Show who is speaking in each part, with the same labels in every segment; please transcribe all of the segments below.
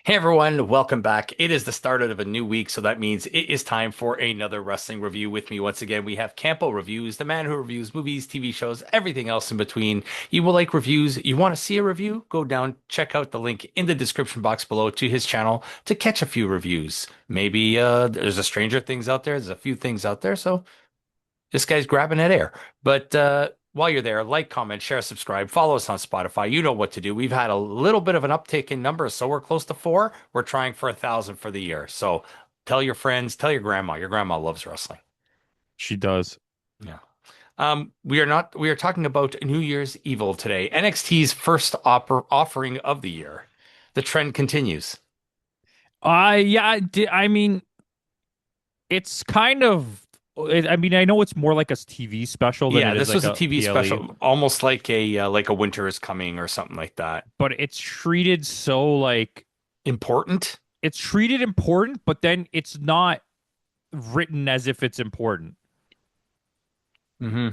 Speaker 1: Hey everyone, welcome back. It is the start of a new week, so that means it is time for another wrestling review. With me once again, we have Campo.Reviews, the man who reviews movies, TV shows, everything else in between. You will like reviews. You want to see a review? Go down, check out the link in the description box below to his channel to catch a few reviews. Maybe there's a Stranger Things out there. There's a few things out there, so this guy's grabbing at air. But while you're there, like, comment, share, subscribe, follow us on Spotify. You know what to do. We've had a little bit of an uptick in numbers, so we're close to 4. We're trying for 1,000 for the year. So tell your friends, tell your grandma. Your grandma loves wrestling.
Speaker 2: She does.
Speaker 1: Yeah. We are not. We are talking about New Year's Evil today. NXT's first offering of the year. The trend continues.
Speaker 2: I mean, it's kind of. I mean, I know it's more like a TV special than
Speaker 1: Yeah,
Speaker 2: it is
Speaker 1: this
Speaker 2: like
Speaker 1: was a
Speaker 2: a
Speaker 1: TV
Speaker 2: PLE,
Speaker 1: special, almost like a Winter is Coming or something like that.
Speaker 2: but it's treated so like
Speaker 1: Important.
Speaker 2: it's treated important, but then it's not written as if it's important.
Speaker 1: Hmm.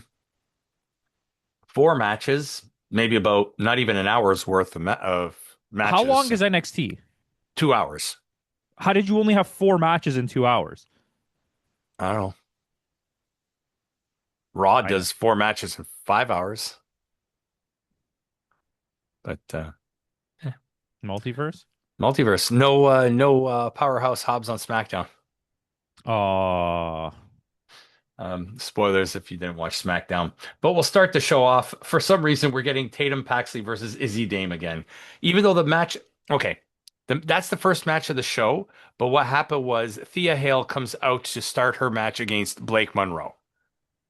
Speaker 1: 4 matches, maybe about not even an hour's worth of
Speaker 2: How long
Speaker 1: matches.
Speaker 2: is NXT?
Speaker 1: 2 hours.
Speaker 2: How did you only have 4 matches in 2 hours?
Speaker 1: I don't know. Raw
Speaker 2: I know.
Speaker 1: does 4 matches in 5 hours, but eh.
Speaker 2: Multiverse?
Speaker 1: Multiverse. No Powerhouse Hobbs on SmackDown.
Speaker 2: Oh,
Speaker 1: Spoilers if you didn't watch SmackDown. But we'll start the show off. For some reason, we're getting Tatum Paxley versus Izzy Dame again. Even though the match, okay, that's the first match of the show. But what happened was Thea Hale comes out to start her match against Blake Monroe.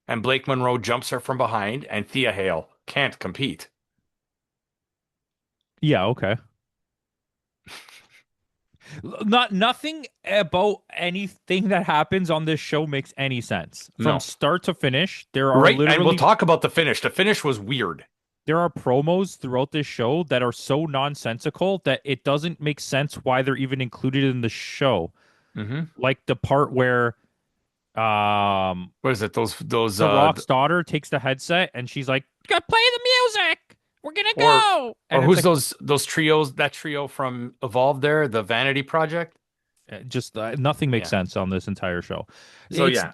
Speaker 1: And Blake Monroe jumps her from behind, and Thea Hale can't compete.
Speaker 2: yeah, okay. Nothing about anything that happens on this show makes any sense. From
Speaker 1: No.
Speaker 2: start to finish,
Speaker 1: Right. And we'll talk about the finish. The finish was weird.
Speaker 2: there are promos throughout this show that are so nonsensical that it doesn't make sense why they're even included in the show.
Speaker 1: Hmm.
Speaker 2: Like the part where um
Speaker 1: What is it? Those
Speaker 2: the Rock's daughter takes the headset and she's like, "Go play the music. We're gonna
Speaker 1: or
Speaker 2: go."
Speaker 1: or
Speaker 2: And it's
Speaker 1: who's
Speaker 2: like
Speaker 1: those trios, that trio from Evolve there, the Vanity Project?
Speaker 2: just nothing makes
Speaker 1: Yeah.
Speaker 2: sense on this entire show.
Speaker 1: So
Speaker 2: It's
Speaker 1: yeah.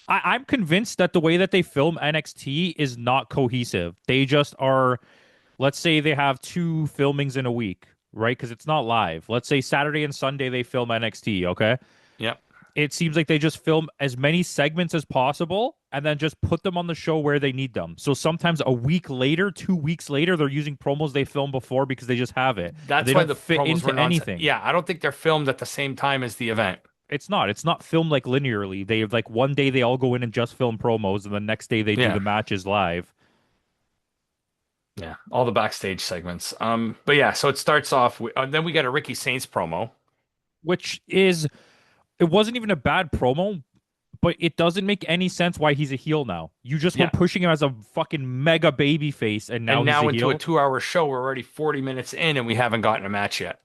Speaker 2: I'm convinced that the way that they film NXT is not cohesive. They just are, let's say they have two filmings in a week, right? Because it's not live. Let's say Saturday and Sunday they film NXT, okay?
Speaker 1: Yep.
Speaker 2: It seems like they just film as many segments as possible and then just put them on the show where they need them. So sometimes a week later, 2 weeks later, they're using promos they filmed before because they just have it. And they
Speaker 1: That's why
Speaker 2: don't
Speaker 1: the
Speaker 2: fit
Speaker 1: promos were
Speaker 2: into
Speaker 1: nonsense.
Speaker 2: anything.
Speaker 1: Yeah, I don't think they're filmed at the same time as the event.
Speaker 2: It's not. It's not filmed like linearly. They like one day they all go in and just film promos, and the next day they do
Speaker 1: Yeah.
Speaker 2: the matches live.
Speaker 1: Yeah. All the backstage segments. But yeah, so it starts off with, then we got a Ricky Saints promo.
Speaker 2: Which is it wasn't even a bad promo, but it doesn't make any sense why he's a heel now. You just were
Speaker 1: Yeah.
Speaker 2: pushing him as a fucking mega baby face, and now
Speaker 1: And
Speaker 2: he's a
Speaker 1: now into a
Speaker 2: heel.
Speaker 1: 2 hour show, we're already 40 minutes in and we haven't gotten a match yet.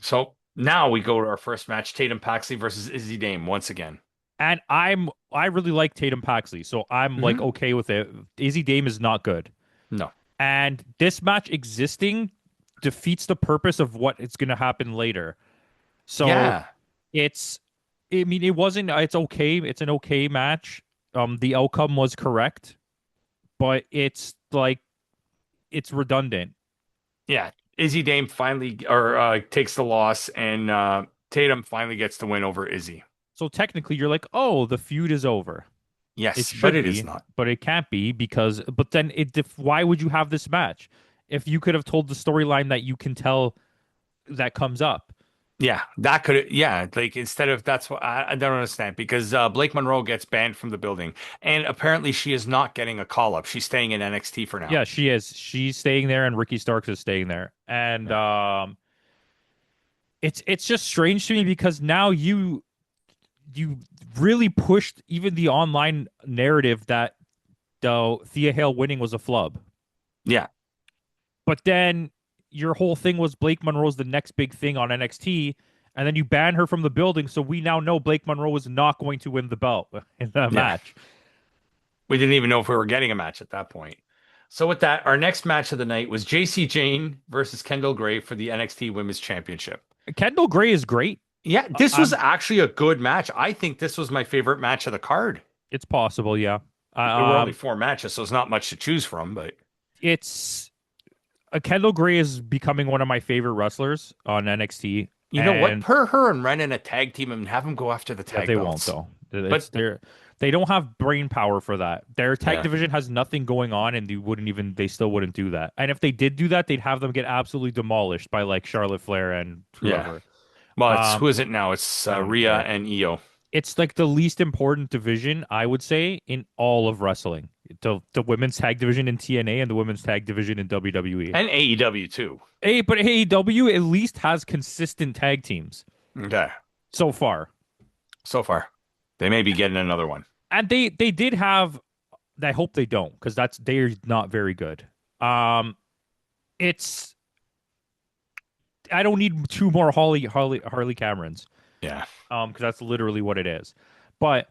Speaker 1: So now we go to our first match, Tatum Paxley versus Izzy Dame once again.
Speaker 2: And I really like Tatum Paxley, so I'm like
Speaker 1: Hmm.
Speaker 2: okay with it. Izzy Dame is not good,
Speaker 1: No.
Speaker 2: and this match existing defeats the purpose of what it's going to happen later. So
Speaker 1: Yeah.
Speaker 2: it's, I mean, it wasn't. It's okay. It's an okay match. The outcome was correct, but it's like it's redundant.
Speaker 1: Yeah. Izzy Dame finally or takes the loss and Tatum finally gets the win over Izzy.
Speaker 2: So technically, you're like, oh, the feud is over. It
Speaker 1: Yes, but
Speaker 2: should
Speaker 1: it is
Speaker 2: be,
Speaker 1: not.
Speaker 2: but it can't be because. But then why would you have this match if you could have told the storyline that you can tell that comes up?
Speaker 1: Yeah, that could, yeah, like instead of that's what I don't understand because Blake Monroe gets banned from the building and apparently she is not getting a call up. She's staying in NXT for now.
Speaker 2: Yeah, she is. She's staying there, and Ricky Starks is staying there, and
Speaker 1: Yeah.
Speaker 2: it's just strange to me because now you really pushed even the online narrative that the Thea Hale winning was a flub.
Speaker 1: Yeah.
Speaker 2: But then your whole thing was Blake Monroe's the next big thing on NXT, and then you ban her from the building, so we now know Blake Monroe is not going to win the belt in that
Speaker 1: Yeah.
Speaker 2: match.
Speaker 1: We didn't even know if we were getting a match at that point. So with that, our next match of the night was JC Jane versus Kendall Gray for the NXT Women's Championship.
Speaker 2: Kendall Gray is great.
Speaker 1: Yeah, this was
Speaker 2: I'm.
Speaker 1: actually a good match. I think this was my favorite match of the card.
Speaker 2: It's possible, yeah.
Speaker 1: There were only
Speaker 2: Um,
Speaker 1: four matches, so it's not much to choose from, but
Speaker 2: it's Kendall Gray is becoming one of my favorite wrestlers on NXT,
Speaker 1: you know what?
Speaker 2: and
Speaker 1: Per her and Ren in a tag team and have them go after the
Speaker 2: yeah,
Speaker 1: tag
Speaker 2: they won't
Speaker 1: belts.
Speaker 2: though.
Speaker 1: But
Speaker 2: They don't have brain power for that. Their tag
Speaker 1: yeah,
Speaker 2: division has nothing going on, and they still wouldn't do that. And if they did do that, they'd have them get absolutely demolished by like Charlotte Flair and
Speaker 1: yeah.
Speaker 2: whoever.
Speaker 1: Well, it's
Speaker 2: Um,
Speaker 1: who is it now? It's
Speaker 2: I don't even
Speaker 1: Rhea
Speaker 2: care.
Speaker 1: and Io
Speaker 2: It's like the least important division, I would say, in all of wrestling. The women's tag division in TNA and the women's tag division in WWE.
Speaker 1: and AEW too.
Speaker 2: But AEW at least has consistent tag teams
Speaker 1: Okay,
Speaker 2: so far.
Speaker 1: so far they may be getting another one.
Speaker 2: And they did have, I hope they don't, because they're not very good. It's I don't need two more Harley Camerons.
Speaker 1: Yeah,
Speaker 2: Because that's literally what it is. But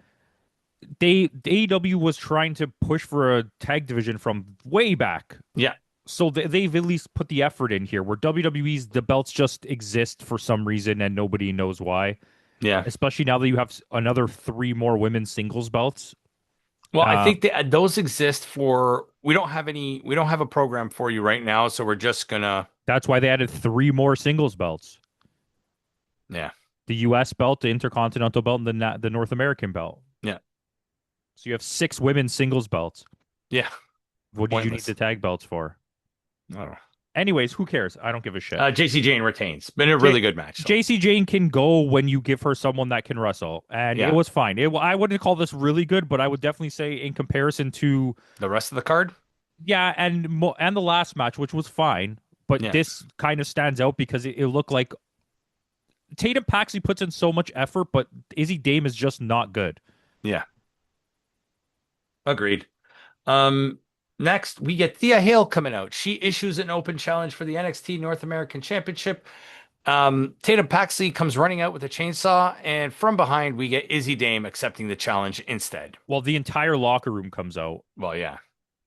Speaker 2: the AEW was trying to push for a tag division from way back.
Speaker 1: yeah,
Speaker 2: So they've at least put the effort in here, where WWE's the belts just exist for some reason and nobody knows why.
Speaker 1: yeah.
Speaker 2: Especially now that you have another three more women's singles belts.
Speaker 1: Well, I
Speaker 2: Uh,
Speaker 1: think that those exist for we don't have any. We don't have a program for you right now, so we're just gonna.
Speaker 2: that's why they added three more singles belts:
Speaker 1: Yeah,
Speaker 2: the U.S. belt, the Intercontinental belt, and the North American belt.
Speaker 1: yeah,
Speaker 2: So you have six women's singles belts.
Speaker 1: yeah.
Speaker 2: What did you need
Speaker 1: Pointless.
Speaker 2: the tag belts for?
Speaker 1: I don't know.
Speaker 2: Anyways, who cares? I don't give a shit.
Speaker 1: JC Jane retains. Been a
Speaker 2: J-
Speaker 1: really good match, though.
Speaker 2: JC Jane can go when you give her someone that can wrestle, and it
Speaker 1: Yeah.
Speaker 2: was fine. I wouldn't call this really good, but I would definitely say in comparison to
Speaker 1: The rest of the card?
Speaker 2: yeah, and the last match, which was fine, but
Speaker 1: Yeah.
Speaker 2: this kind of stands out because it looked like Tatum Paxley puts in so much effort, but Izzy Dame is just not good.
Speaker 1: Yeah. Agreed. Um, Next we get Thea Hale coming out. She issues an open challenge for the NXT North American Championship. Tatum Paxley comes running out with a chainsaw, and from behind we get Izzy Dame accepting the challenge instead.
Speaker 2: Well, the entire locker room comes out,
Speaker 1: Well, yeah.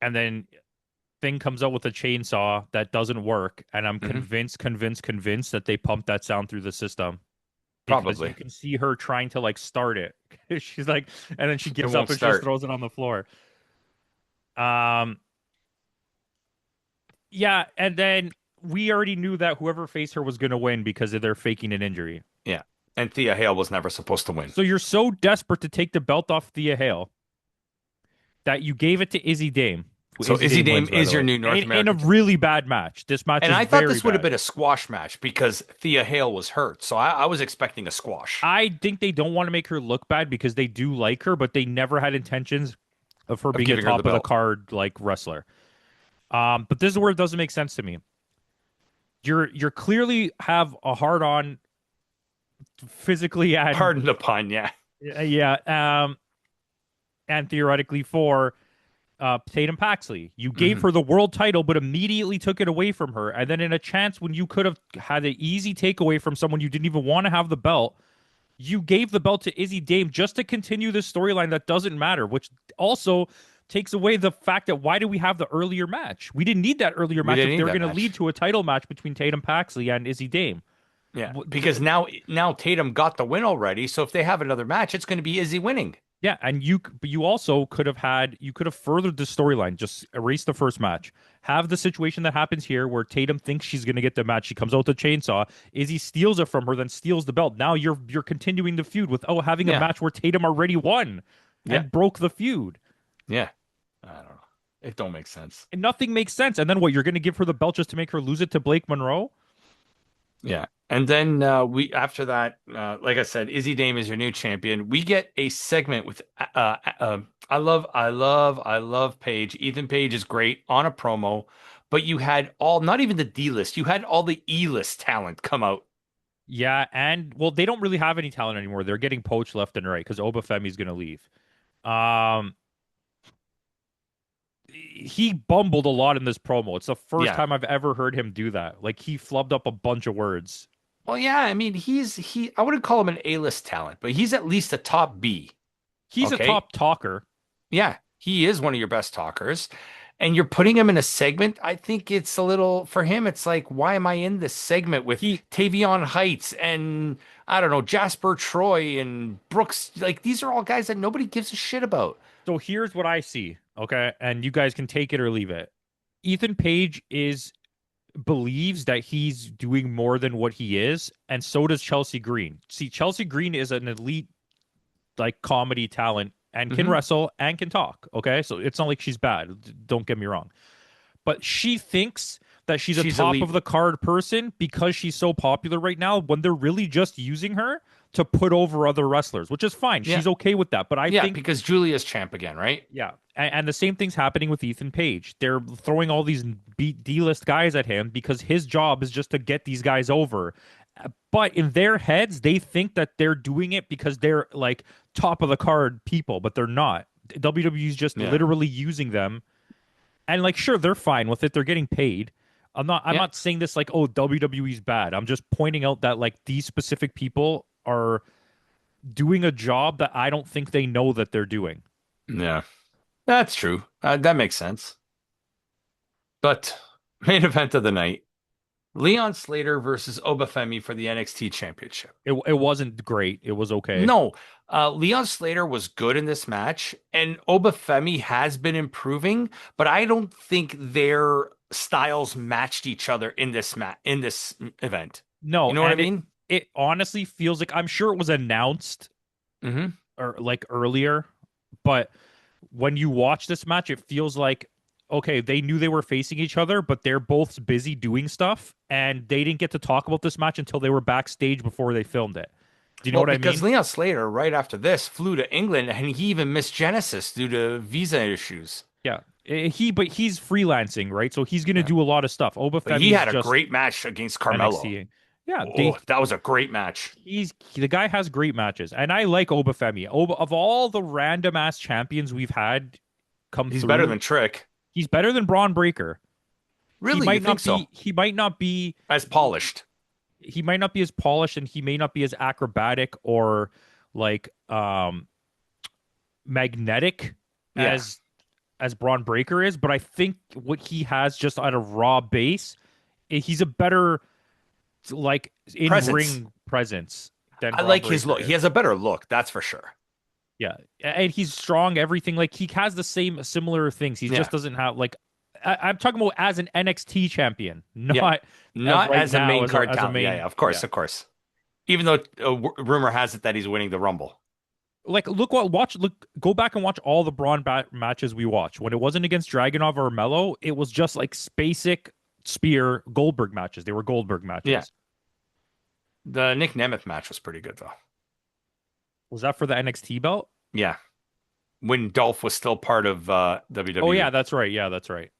Speaker 2: and then Thing comes out with a chainsaw that doesn't work, and I'm
Speaker 1: Hmm.
Speaker 2: convinced that they pumped that sound through the system because you
Speaker 1: Probably.
Speaker 2: can see her trying to like start it. She's like, and then she
Speaker 1: It
Speaker 2: gives up
Speaker 1: won't
Speaker 2: and she just
Speaker 1: start.
Speaker 2: throws it on the floor. Um, yeah, and then we already knew that whoever faced her was going to win because they're faking an injury.
Speaker 1: Yeah. And Thea Hale was never supposed to win.
Speaker 2: So you're so desperate to take the belt off Thea Hale that you gave it to Izzy Dame.
Speaker 1: So Izzy Dame
Speaker 2: Wins, by
Speaker 1: is
Speaker 2: the
Speaker 1: your
Speaker 2: way,
Speaker 1: new North
Speaker 2: in a
Speaker 1: American.
Speaker 2: really bad match. This match
Speaker 1: And
Speaker 2: is
Speaker 1: I thought
Speaker 2: very
Speaker 1: this would have
Speaker 2: bad.
Speaker 1: been a squash match because Thea Hale was hurt. So I was expecting a squash
Speaker 2: I think they don't want to make her look bad because they do like her, but they never had intentions of her
Speaker 1: of
Speaker 2: being a
Speaker 1: giving her the
Speaker 2: top of the
Speaker 1: belt.
Speaker 2: card like wrestler. But this is where it doesn't make sense to me. You're clearly have a hard on physically and
Speaker 1: Pardon the pun, yeah.
Speaker 2: yeah, and theoretically for Tatum Paxley. You gave
Speaker 1: Hmm.
Speaker 2: her the world title, but immediately took it away from her. And then in a chance when you could have had an easy takeaway from someone you didn't even want to have the belt, you gave the belt to Izzy Dame just to continue this storyline that doesn't matter, which also takes away the fact that why do we have the earlier match? We didn't need that earlier
Speaker 1: We
Speaker 2: match
Speaker 1: didn't
Speaker 2: if
Speaker 1: need
Speaker 2: they're
Speaker 1: that
Speaker 2: going to lead
Speaker 1: match.
Speaker 2: to a title match between Tatum Paxley and Izzy Dame.
Speaker 1: Yeah. Because now Tatum got the win already. So if they have another match, it's going to be Izzy winning.
Speaker 2: Yeah, and you also could have furthered the storyline, just erase the first match. Have the situation that happens here where Tatum thinks she's going to get the match. She comes out with a chainsaw. Izzy steals it from her, then steals the belt. Now you're continuing the feud with having a
Speaker 1: Yeah.
Speaker 2: match where Tatum already won
Speaker 1: Yeah.
Speaker 2: and broke the feud.
Speaker 1: Yeah. I don't know. It don't make sense.
Speaker 2: And nothing makes sense. And then what? You're going to give her the belt just to make her lose it to Blake Monroe?
Speaker 1: Yeah. And then we after that, like I said, Izzy Dame is your new champion. We get a segment with I love Paige. Ethan Page is great on a promo, but you had not even the D list, you had all the E list talent come out.
Speaker 2: Yeah, and well, they don't really have any talent anymore. They're getting poached left and right because Obafemi's going to leave. He bumbled a lot in this promo. It's the first
Speaker 1: Yeah.
Speaker 2: time I've ever heard him do that. Like he flubbed up a bunch of words.
Speaker 1: Well, yeah, I mean, I wouldn't call him an A-list talent, but he's at least a top B.
Speaker 2: He's a
Speaker 1: Okay.
Speaker 2: top talker.
Speaker 1: Yeah, he is one of your best talkers. and you're putting him in a segment. I think it's a little for him. It's like, why am I in this segment with
Speaker 2: He
Speaker 1: Tavion Heights and I don't know Jasper Troy and Brooks? Like these are all guys that nobody gives a shit about.
Speaker 2: So here's what I see, okay? And you guys can take it or leave it. Ethan Page is believes that he's doing more than what he is, and so does Chelsea Green. See, Chelsea Green is an elite like comedy talent and can
Speaker 1: Hmm.
Speaker 2: wrestle and can talk, okay? So it's not like she's bad. Don't get me wrong. But she thinks that she's a
Speaker 1: She's
Speaker 2: top
Speaker 1: elite.
Speaker 2: of the card person because she's so popular right now when they're really just using her to put over other wrestlers, which is fine.
Speaker 1: Yeah,
Speaker 2: She's okay with that. But I
Speaker 1: yeah,
Speaker 2: think,
Speaker 1: because Julia's champ again, right?
Speaker 2: yeah. And the same thing's happening with Ethan Page. They're throwing all these D-list guys at him because his job is just to get these guys over. But in their heads, they think that they're doing it because they're like top of the card people, but they're not. WWE's just
Speaker 1: Yeah,
Speaker 2: literally using them, and like sure they're fine with it, they're getting paid. I'm
Speaker 1: yeah,
Speaker 2: not saying this like, oh, WWE's bad. I'm just pointing out that like these specific people are doing a job that I don't think they know that they're doing.
Speaker 1: yeah. That's true. That makes sense. But main event of the night: Leon Slater versus Obafemi for the NXT Championship.
Speaker 2: It wasn't great, it was okay.
Speaker 1: No, Leon Slater was good in this match, and Obafemi has been improving, but I don't think their styles matched each other in this event. You
Speaker 2: No,
Speaker 1: know what I
Speaker 2: and
Speaker 1: mean?
Speaker 2: it honestly feels like, I'm sure it was announced
Speaker 1: Hmm.
Speaker 2: or like earlier, but when you watch this match, it feels like okay, they knew they were facing each other, but they're both busy doing stuff, and they didn't get to talk about this match until they were backstage before they filmed it. Do you know
Speaker 1: Well,
Speaker 2: what I
Speaker 1: because
Speaker 2: mean?
Speaker 1: Leon Slater, right after this, flew to England and he even missed Genesis due to visa issues.
Speaker 2: Yeah. But he's freelancing, right? So he's gonna
Speaker 1: Yeah.
Speaker 2: do a lot of stuff.
Speaker 1: But he
Speaker 2: Obafemi's
Speaker 1: had a
Speaker 2: just
Speaker 1: great match against Carmelo.
Speaker 2: NXT. Yeah,
Speaker 1: Oh, that was a great match.
Speaker 2: the guy has great matches, and I like Obafemi. Of all the random ass champions we've had come
Speaker 1: He's better
Speaker 2: through,
Speaker 1: than Trick.
Speaker 2: he's better than Braun Breaker.
Speaker 1: Really, you think so?
Speaker 2: He might not be
Speaker 1: As polished.
Speaker 2: he might not be as polished, and he may not be as acrobatic or like magnetic
Speaker 1: Yeah.
Speaker 2: as Braun Breaker is, but I think what he has just at a raw base, he's a better like in
Speaker 1: Presence.
Speaker 2: ring presence than
Speaker 1: I
Speaker 2: Braun
Speaker 1: like his look.
Speaker 2: Breaker
Speaker 1: He
Speaker 2: is.
Speaker 1: has a better look, that's for sure.
Speaker 2: Yeah, and he's strong. Everything like he has the same similar things. He
Speaker 1: Yeah.
Speaker 2: just doesn't have like I'm talking about as an NXT champion,
Speaker 1: Yeah.
Speaker 2: not
Speaker 1: Not
Speaker 2: right
Speaker 1: as a
Speaker 2: now
Speaker 1: main
Speaker 2: as
Speaker 1: card
Speaker 2: as a
Speaker 1: talent. Yeah,
Speaker 2: main.
Speaker 1: yeah, of course,
Speaker 2: Yeah,
Speaker 1: of course. Even though rumor has it that he's winning the Rumble.
Speaker 2: like look, go back and watch all the matches we watched. When it wasn't against Dragunov or Mello, it was just like basic Spear Goldberg matches. They were Goldberg
Speaker 1: Yeah.
Speaker 2: matches.
Speaker 1: The Nick Nemeth match was pretty good though.
Speaker 2: Was that for the NXT belt?
Speaker 1: Yeah. When Dolph was still part of
Speaker 2: Oh yeah,
Speaker 1: WWE.
Speaker 2: that's right. Yeah, that's right.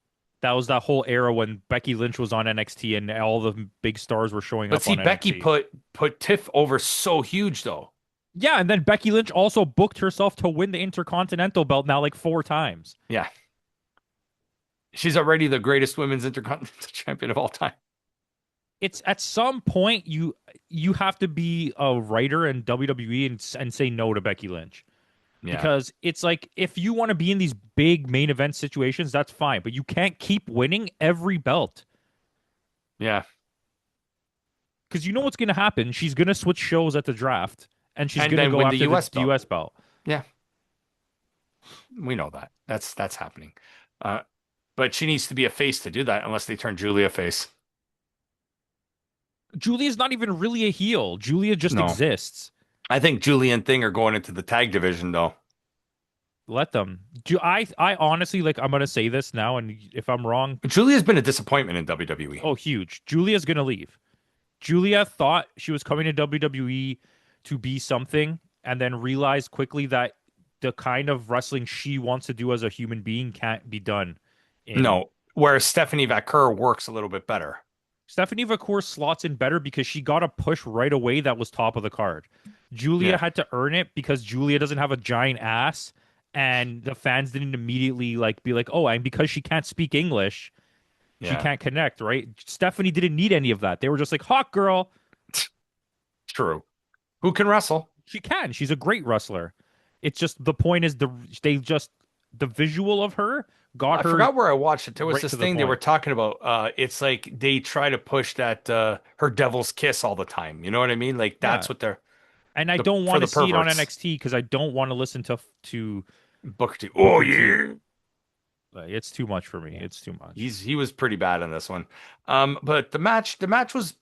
Speaker 2: That was that whole era when Becky Lynch was on NXT and all the big stars were showing
Speaker 1: But
Speaker 2: up
Speaker 1: see,
Speaker 2: on
Speaker 1: Becky
Speaker 2: NXT.
Speaker 1: put Tiff over so huge though.
Speaker 2: Yeah, and then Becky Lynch also booked herself to win the Intercontinental belt now like 4 times.
Speaker 1: Yeah. She's already the greatest women's intercontinental champion of all time.
Speaker 2: It's at some point you have to be a writer in WWE and say no to Becky Lynch.
Speaker 1: Yeah.
Speaker 2: Because it's like if you want to be in these big main event situations, that's fine, but you can't keep winning every belt.
Speaker 1: Yeah.
Speaker 2: Because you know what's going to happen. She's going to switch shows at the draft, and she's
Speaker 1: And
Speaker 2: going to
Speaker 1: then
Speaker 2: go
Speaker 1: win the
Speaker 2: after
Speaker 1: US
Speaker 2: the
Speaker 1: belt.
Speaker 2: US belt.
Speaker 1: Yeah. We know that. That's happening. Uh, but she needs to be a face to do that unless they turn Julia face.
Speaker 2: Julia's not even really a heel. Julia just
Speaker 1: No.
Speaker 2: exists.
Speaker 1: I think Julia and Thing are going into the tag division though.
Speaker 2: Let them. I honestly like. I'm gonna say this now, and if I'm wrong,
Speaker 1: Julia's been a disappointment in WWE.
Speaker 2: oh, huge. Julia's gonna leave. Julia thought she was coming to WWE to be something, and then realized quickly that the kind of wrestling she wants to do as a human being can't be done in.
Speaker 1: No, whereas Stephanie Vaquer works a little bit better.
Speaker 2: Stephanie Vacour slots in better because she got a push right away that was top of the card. Julia
Speaker 1: Yeah.
Speaker 2: had to earn it because Julia doesn't have a giant ass, and the fans didn't immediately like be like, oh, and because she can't speak English, she
Speaker 1: Yeah.
Speaker 2: can't connect, right? Stephanie didn't need any of that. They were just like, hot girl.
Speaker 1: True. Who can wrestle?
Speaker 2: She can. She's a great wrestler. It's just the point is the visual of her got
Speaker 1: I
Speaker 2: her
Speaker 1: forgot where I watched it. There was
Speaker 2: right
Speaker 1: this
Speaker 2: to the
Speaker 1: thing they were
Speaker 2: point.
Speaker 1: talking about. It's like they try to push that her devil's kiss all the time. You know what I mean? Like
Speaker 2: Yeah.
Speaker 1: that's what they're
Speaker 2: And I don't
Speaker 1: for
Speaker 2: want to
Speaker 1: the
Speaker 2: see it on
Speaker 1: perverts.
Speaker 2: NXT because I don't want to listen to
Speaker 1: Booker T. Oh
Speaker 2: Booker T.
Speaker 1: yeah.
Speaker 2: Like, it's too much for me.
Speaker 1: Yeah.
Speaker 2: It's too much.
Speaker 1: He was pretty bad on this one. But the match was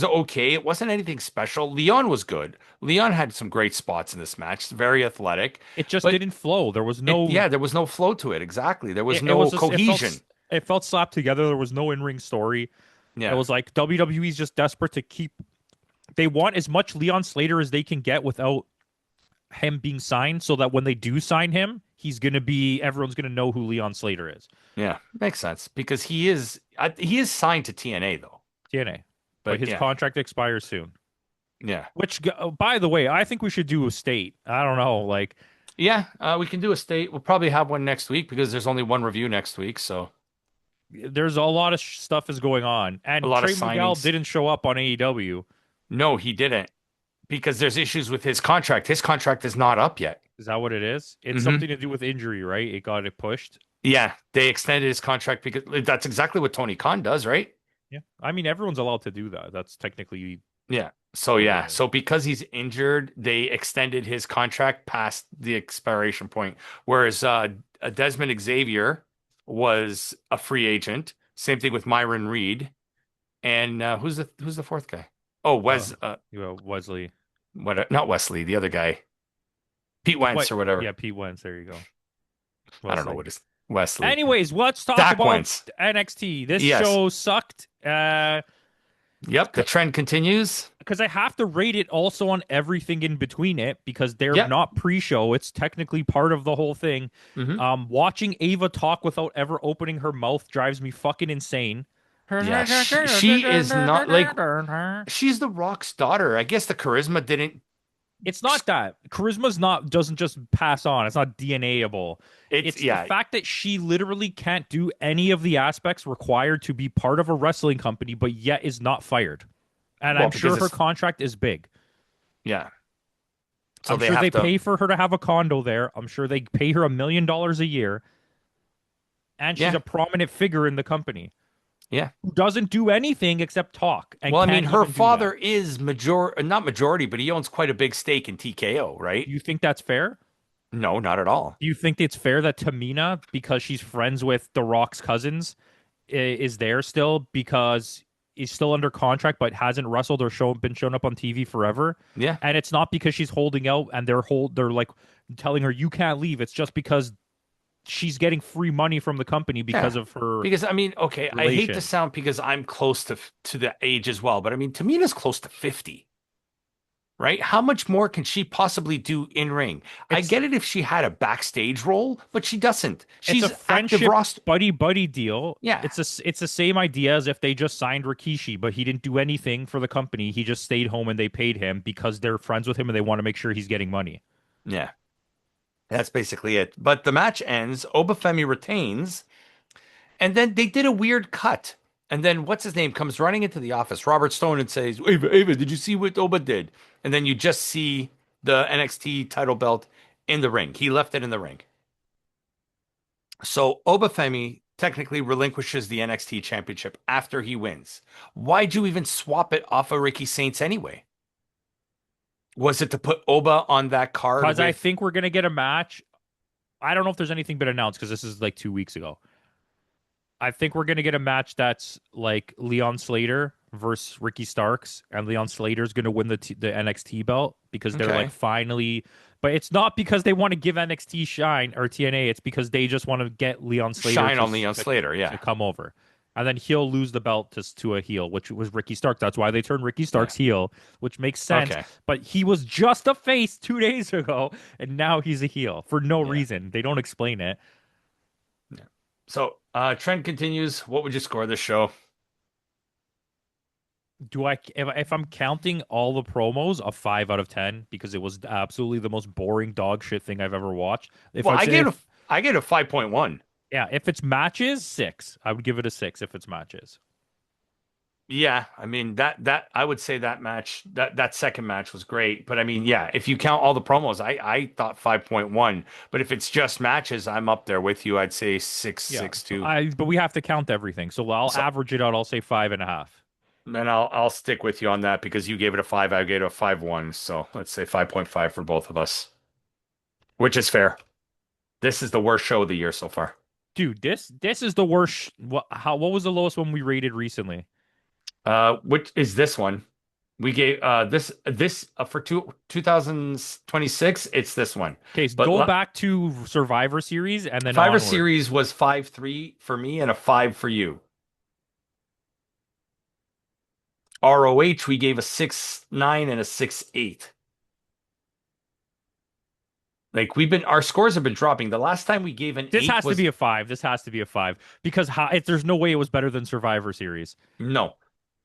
Speaker 1: okay. It wasn't anything special. Leon was good. Leon had some great spots in this match. Very athletic,
Speaker 2: It just
Speaker 1: but
Speaker 2: didn't flow. There was no.
Speaker 1: there was no flow to it. Exactly. There was
Speaker 2: It
Speaker 1: no
Speaker 2: was just.
Speaker 1: cohesion.
Speaker 2: It felt slapped together. There was no in-ring story. It
Speaker 1: Yeah.
Speaker 2: was like WWE's just desperate to keep. They want as much Leon Slater as they can get without him being signed, so that when they do sign him, he's gonna be. Everyone's gonna know who Leon Slater is.
Speaker 1: Yeah. Makes sense because he is signed to TNA though.
Speaker 2: TNA, but
Speaker 1: But
Speaker 2: his
Speaker 1: yeah.
Speaker 2: contract expires soon.
Speaker 1: Yeah.
Speaker 2: Which, by the way, I think we should do a state. I don't know, like
Speaker 1: Yeah, we can do a state. We'll probably have one next week because there's only one review next week. So
Speaker 2: there's a lot of stuff is going on,
Speaker 1: a
Speaker 2: and
Speaker 1: lot of
Speaker 2: Trey Miguel
Speaker 1: signings.
Speaker 2: didn't show up on AEW.
Speaker 1: No, he didn't because there's issues with his contract. His contract is not up yet.
Speaker 2: Is that what it is? It's
Speaker 1: Hmm.
Speaker 2: something to do with injury, right? It got it pushed.
Speaker 1: Yeah, they extended his contract because that's exactly what Tony Khan does, right?
Speaker 2: Yeah, I mean everyone's allowed to do that. That's technically
Speaker 1: Yeah. So
Speaker 2: the
Speaker 1: yeah,
Speaker 2: way.
Speaker 1: so because he's injured, they extended his contract past the expiration point. Whereas Desmond Xavier was a free agent. Same thing with Myron Reed. And who's the fourth guy? Oh,
Speaker 2: Uh,
Speaker 1: Wes
Speaker 2: Wesley.
Speaker 1: what not Wesley, the other guy. Pete Wentz
Speaker 2: What?
Speaker 1: or whatever.
Speaker 2: Yeah, Pete Wentz. There you go.
Speaker 1: I don't know
Speaker 2: Wesley.
Speaker 1: what is Wesley.
Speaker 2: Anyways, let's talk
Speaker 1: Zach
Speaker 2: about
Speaker 1: Wentz.
Speaker 2: NXT. This
Speaker 1: Yes.
Speaker 2: show sucked.
Speaker 1: Yep, the trend continues.
Speaker 2: Because I have to rate it also on everything in between it because they're
Speaker 1: Yep.
Speaker 2: not pre-show. It's technically part of the whole thing.
Speaker 1: Hmm.
Speaker 2: Watching Ava talk without ever opening her mouth drives me fucking insane.
Speaker 1: Yeah, she is not like she's the Rock's daughter. I guess the charisma didn't.
Speaker 2: It's not that charisma's not doesn't just pass on. It's not DNAable.
Speaker 1: It's
Speaker 2: It's the
Speaker 1: yeah.
Speaker 2: fact that she literally can't do any of the aspects required to be part of a wrestling company, but yet is not fired. And
Speaker 1: Well,
Speaker 2: I'm
Speaker 1: because
Speaker 2: sure her
Speaker 1: it's
Speaker 2: contract is big.
Speaker 1: yeah. So
Speaker 2: I'm
Speaker 1: they
Speaker 2: sure
Speaker 1: have
Speaker 2: they
Speaker 1: to.
Speaker 2: pay for her to have a condo there. I'm sure they pay her $1 million a year. And she's
Speaker 1: Yeah,
Speaker 2: a prominent figure in the company
Speaker 1: yeah.
Speaker 2: who doesn't do anything except talk and
Speaker 1: Well, I mean,
Speaker 2: can't
Speaker 1: her
Speaker 2: even do that.
Speaker 1: father is not majority, but he owns quite a big stake in TKO,
Speaker 2: Do
Speaker 1: right?
Speaker 2: you think that's fair?
Speaker 1: No, not at all.
Speaker 2: Do you think it's fair that Tamina, because she's friends with The Rock's cousins, is there still because he's still under contract but hasn't wrestled or been shown up on TV forever?
Speaker 1: Yeah,
Speaker 2: And it's not because she's holding out and they're like telling her you can't leave. It's just because she's getting free money from the company because
Speaker 1: yeah.
Speaker 2: of her
Speaker 1: Because I mean, okay, I hate to
Speaker 2: relation.
Speaker 1: sound because I'm close to the age as well, but I mean, Tamina's close to 50. Right? How much more can she possibly do in ring? I
Speaker 2: It's
Speaker 1: get it if she had a backstage role, but she doesn't.
Speaker 2: it's a
Speaker 1: She's active
Speaker 2: friendship
Speaker 1: roster.
Speaker 2: buddy deal.
Speaker 1: Yeah.
Speaker 2: It's the same idea as if they just signed Rikishi, but he didn't do anything for the company. He just stayed home and they paid him because they're friends with him and they want to make sure he's getting money.
Speaker 1: Yeah. That's basically it. But the match ends. Obafemi retains. And then they did a weird cut. And then what's his name comes running into the office, Robert Stone, and says, Ava, did you see what Oba did? And then you just see the NXT title belt in the ring. He left it in the ring. So Obafemi technically relinquishes the NXT championship after he wins. Why'd you even swap it off of Ricky Saints anyway? Was it to put Oba on that card
Speaker 2: Because I
Speaker 1: with
Speaker 2: think we're gonna get a match. I don't know if there's anything been announced because this is like 2 weeks ago. I think we're gonna get a match that's like Leon Slater versus Ricky Starks, and Leon Slater's gonna win the NXT belt because they're
Speaker 1: okay.
Speaker 2: like finally. But it's not because they want to give NXT shine or TNA. It's because they just want to get Leon Slater
Speaker 1: Shine on Leon Slater,
Speaker 2: to
Speaker 1: yeah.
Speaker 2: come over, and then he'll lose the belt to a heel, which was Ricky Starks. That's why they turned Ricky
Speaker 1: Yeah.
Speaker 2: Starks heel, which makes sense.
Speaker 1: Okay.
Speaker 2: But he was just a face 2 days ago, and now he's a heel for no
Speaker 1: Yeah.
Speaker 2: reason. They don't explain it.
Speaker 1: Yeah. So trend continues. What would you score this show?
Speaker 2: Do I if I'm counting all the promos, a 5 out of 10 because it was absolutely the most boring dog shit thing I've ever watched. If
Speaker 1: Well,
Speaker 2: I say if,
Speaker 1: I gave it a 5.1.
Speaker 2: yeah, if it's matches, 6. I would give it a 6 if it's matches.
Speaker 1: Yeah, I mean that I would say that match that second match was great, but I mean yeah, if you count all the promos, I thought 5.1, but if it's just matches, I'm up there with you. I'd say six
Speaker 2: Yeah,
Speaker 1: six two.
Speaker 2: but we have to count everything. So I'll
Speaker 1: So
Speaker 2: average it out. I'll say 5.5.
Speaker 1: then I'll stick with you on that because you gave it a 5, I gave it a 5.1, so let's say 5.5 for both of us, which is fair. This is the worst show of the year so far.
Speaker 2: Dude, this is the worst. What was the lowest one we rated recently?
Speaker 1: Which is this one? We gave this for 2026. It's this one,
Speaker 2: Okay, so
Speaker 1: but
Speaker 2: go back to Survivor Series and then
Speaker 1: Survivor
Speaker 2: onward.
Speaker 1: Series was 5.3 for me and a 5 for you. ROH we gave a 6.9 and a 6.8. Like our scores have been dropping. The last time we gave an
Speaker 2: This
Speaker 1: 8
Speaker 2: has to
Speaker 1: was
Speaker 2: be a 5. This has to be a 5 because there's no way it was better than Survivor Series.
Speaker 1: no.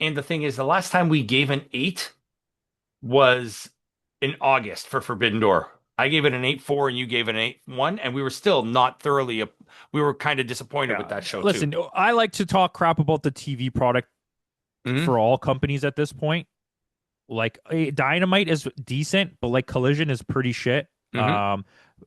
Speaker 1: And the thing is, the last time we gave an 8 was in August for Forbidden Door. I gave it an 8.4 and you gave it an 8.1, and we were still not thoroughly. We were kind of disappointed with
Speaker 2: Yeah.
Speaker 1: that show too.
Speaker 2: Listen, I like to talk crap about the TV product
Speaker 1: Hmm.
Speaker 2: for all companies at this point. Like Dynamite is decent, but like Collision is pretty shit.
Speaker 1: Hmm.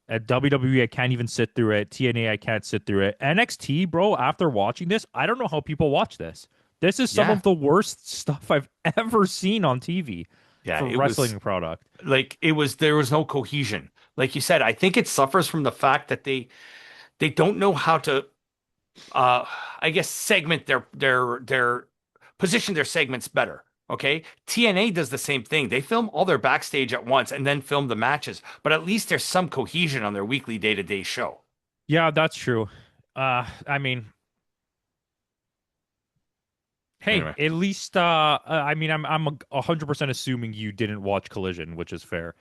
Speaker 2: At WWE, I can't even sit through it. TNA, I can't sit through it. NXT, bro, after watching this, I don't know how people watch this. This is some
Speaker 1: Yeah,
Speaker 2: of the worst stuff I've ever seen on TV
Speaker 1: yeah.
Speaker 2: for
Speaker 1: It was
Speaker 2: wrestling product.
Speaker 1: like there was no cohesion. Like you said, I think it suffers from the fact that they don't know how to uh I guess segment their position their segments better. Okay. TNA does the same thing. They film all their backstage at once and then film the matches, but at least there's some cohesion on their weekly day-to-day show.
Speaker 2: Yeah, that's true. I mean, hey,
Speaker 1: Anyway,
Speaker 2: at least I mean, I'm 100% assuming you didn't watch Collision, which is fair.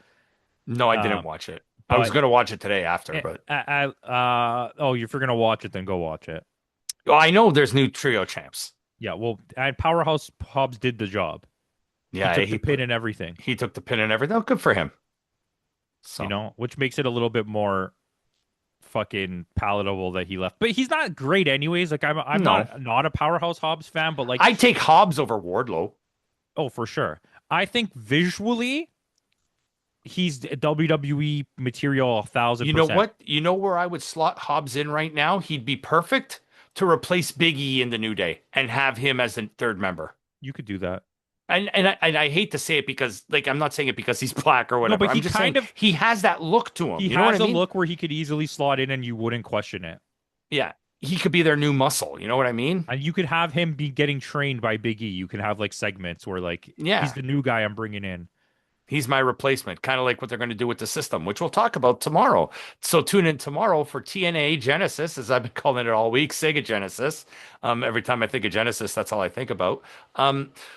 Speaker 1: no, I
Speaker 2: Uh,
Speaker 1: didn't watch it. I was
Speaker 2: but
Speaker 1: gonna watch it today after, but
Speaker 2: oh, if you're gonna watch it, then go watch it.
Speaker 1: well, I know there's new trio champs.
Speaker 2: Yeah, well, and Powerhouse Hobbs did the job. He
Speaker 1: Yeah,
Speaker 2: took the pin and everything,
Speaker 1: he took the pin and everything. Oh, good for him. So
Speaker 2: which makes it a little bit more fucking palatable that he left. But he's not great anyways. Like I'm
Speaker 1: no,
Speaker 2: not a Powerhouse Hobbs fan, but like
Speaker 1: I take Hobbs over Wardlow.
Speaker 2: oh for sure. I think visually he's WWE material a thousand
Speaker 1: You know
Speaker 2: percent.
Speaker 1: what? You know where I would slot Hobbs in right now? He'd be perfect to replace Big E in the New Day and have him as the third member.
Speaker 2: You could do that.
Speaker 1: And I hate to say it because like I'm not saying it because he's black or
Speaker 2: No,
Speaker 1: whatever.
Speaker 2: but
Speaker 1: I'm just saying he has that look to him.
Speaker 2: he
Speaker 1: You know what I
Speaker 2: has a
Speaker 1: mean?
Speaker 2: look where he could easily slot in and you wouldn't question it.
Speaker 1: Yeah. He could be their new muscle. You know what I mean?
Speaker 2: And you could have him be getting trained by Big E. You can have like segments where like he's
Speaker 1: Yeah.
Speaker 2: the new guy I'm bringing in.
Speaker 1: He's my replacement, kind of like what they're going to do with the system, which we'll talk about tomorrow. So tune in tomorrow for TNA Genesis, as I've been calling it all week, Sega Genesis. Every time I think of Genesis, that's all I think about.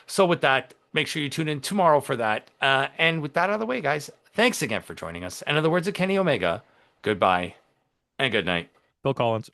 Speaker 1: So with that, make sure you tune in tomorrow for that. And with that out of the way, guys, thanks again for joining us. And in the words of Kenny Omega, goodbye and good night.
Speaker 2: Bill Collins.